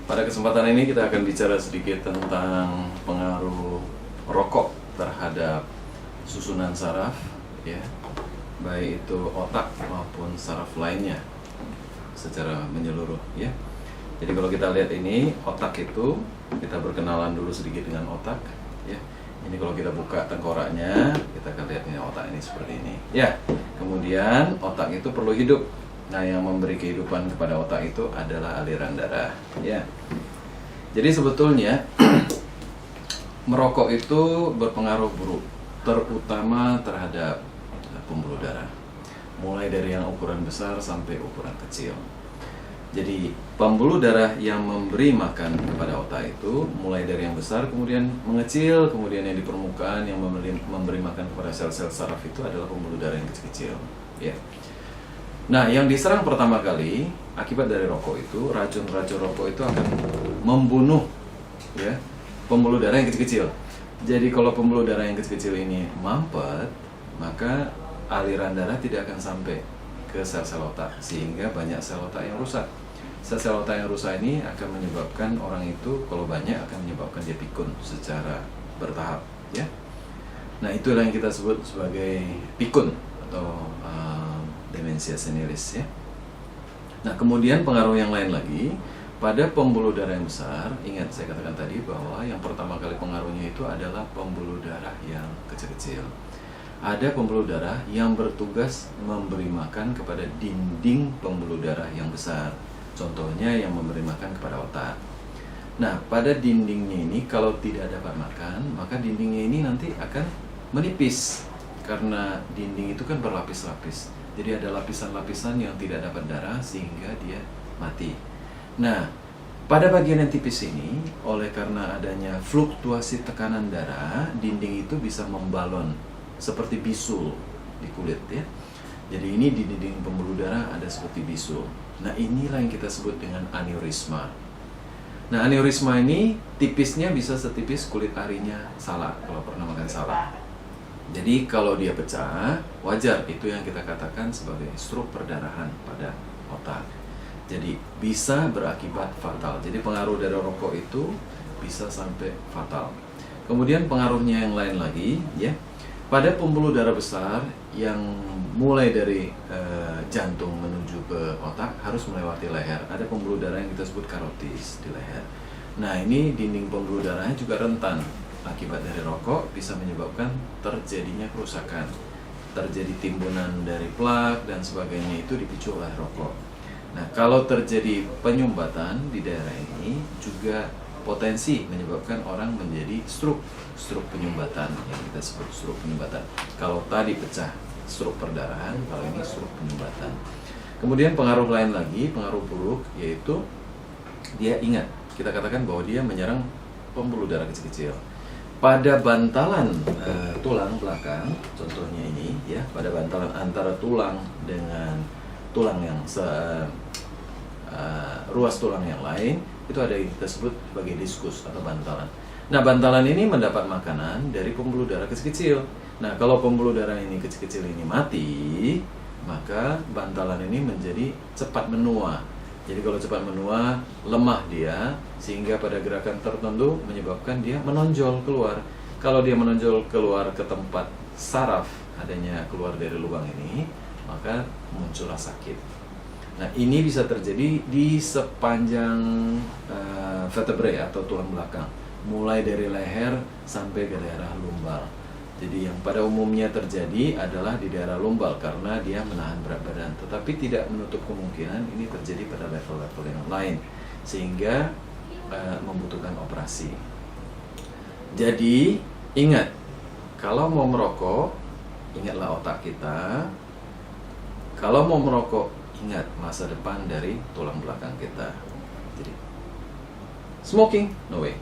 Pada kesempatan ini kita akan bicara sedikit tentang pengaruh rokok terhadap susunan saraf, ya, baik itu otak maupun saraf lainnya secara menyeluruh, ya. Jadi kalau kita lihat ini otak itu, kita berkenalan dulu sedikit dengan otak, ya. Ini kalau kita buka tengkoraknya, kita akan lihat ini otak ini seperti ini, ya. Kemudian otak itu perlu hidup. Nah, yang memberi kehidupan kepada otak itu adalah aliran darah, ya. Jadi sebetulnya merokok itu berpengaruh buruk, terutama terhadap pembuluh darah. Mulai dari yang ukuran besar sampai ukuran kecil. Jadi pembuluh darah yang memberi makan kepada otak itu mulai dari yang besar kemudian mengecil, kemudian yang di permukaan yang memberi makan kepada sel-sel saraf itu adalah pembuluh darah yang kecil-kecil, ya. Nah, yang diserang pertama kali akibat dari rokok itu, racun-racun rokok itu akan membunuh, ya, pembuluh darah yang kecil-kecil. Jadi kalau pembuluh darah yang kecil-kecil ini mampet, maka aliran darah tidak akan sampai ke sel-sel otak, sehingga banyak sel otak yang rusak. Sel-sel otak yang rusak ini akan menyebabkan orang itu, kalau banyak, akan menyebabkan dia pikun secara bertahap, ya. Nah, itulah yang kita sebut sebagai pikun atau demensia senilis, ya. Nah, kemudian pengaruh yang lain lagi pada pembuluh darah yang besar. Ingat saya katakan tadi bahwa yang pertama kali pengaruhnya itu adalah pembuluh darah yang kecil-kecil. Ada pembuluh darah yang bertugas memberi makan kepada dinding pembuluh darah yang besar. Contohnya yang memberi makan kepada otak. Nah, pada dindingnya ini kalau tidak dapat makan, maka dindingnya ini nanti akan menipis. Karena dinding itu kan berlapis-lapis. Jadi ada lapisan-lapisan yang tidak dapat darah sehingga dia mati. Nah, pada bagian yang tipis ini, oleh karena adanya fluktuasi tekanan darah, dinding itu bisa membalon seperti bisul di kulit, ya. Jadi ini di dinding pembuluh darah ada seperti bisul. Nah, inilah yang kita sebut dengan aneurisma. Nah, aneurisma ini tipisnya bisa setipis kulit arinya salak kalau pernah makan salak. Jadi kalau dia pecah, wajar, itu yang kita katakan sebagai stroke perdarahan pada otak. Jadi bisa berakibat fatal. Jadi pengaruh dari rokok itu bisa sampai fatal. Kemudian pengaruhnya yang lain lagi, ya. Pada pembuluh darah besar yang mulai dari jantung menuju ke otak harus melewati leher. Ada pembuluh darah yang kita sebut karotis di leher. Nah, ini dinding pembuluh darahnya juga rentan. Akibat dari rokok bisa menyebabkan terjadinya kerusakan, terjadi timbunan dari plak dan sebagainya, itu dipicu oleh rokok. Nah, kalau terjadi penyumbatan di daerah ini juga potensi menyebabkan orang menjadi stroke penyumbatan, yang kita sebut stroke penyumbatan. Kalau tadi pecah stroke perdarahan, kalau ini stroke penyumbatan. Kemudian pengaruh lain lagi, pengaruh buruk, yaitu dia ingat, kita katakan bahwa dia menyerang pembuluh darah kecil-kecil. Pada bantalan tulang belakang, contohnya ini, ya, pada bantalan antara tulang dengan tulang yang ruas tulang yang lain, itu ada yang kita sebut sebagai diskus atau bantalan. Nah, bantalan ini mendapat makanan dari pembuluh darah kecil-kecil. Nah, kalau pembuluh darah ini kecil-kecil ini mati, maka bantalan ini menjadi cepat menua. Jadi kalau cepat menua, lemah dia, sehingga pada gerakan tertentu menyebabkan dia menonjol keluar. Kalau dia menonjol keluar ke tempat saraf, adanya keluar dari lubang ini, maka muncullah sakit. Nah, ini bisa terjadi di sepanjang vertebrae atau tulang belakang, mulai dari leher sampai ke daerah lumbal. Jadi yang pada umumnya terjadi adalah di daerah lumbal karena dia menahan berat badan. Tetapi tidak menutup kemungkinan ini terjadi pada level-level yang lain, sehingga membutuhkan operasi. Jadi ingat, kalau mau merokok, ingatlah otak kita. Kalau mau merokok, ingat masa depan dari tulang belakang kita. Jadi smoking, no way.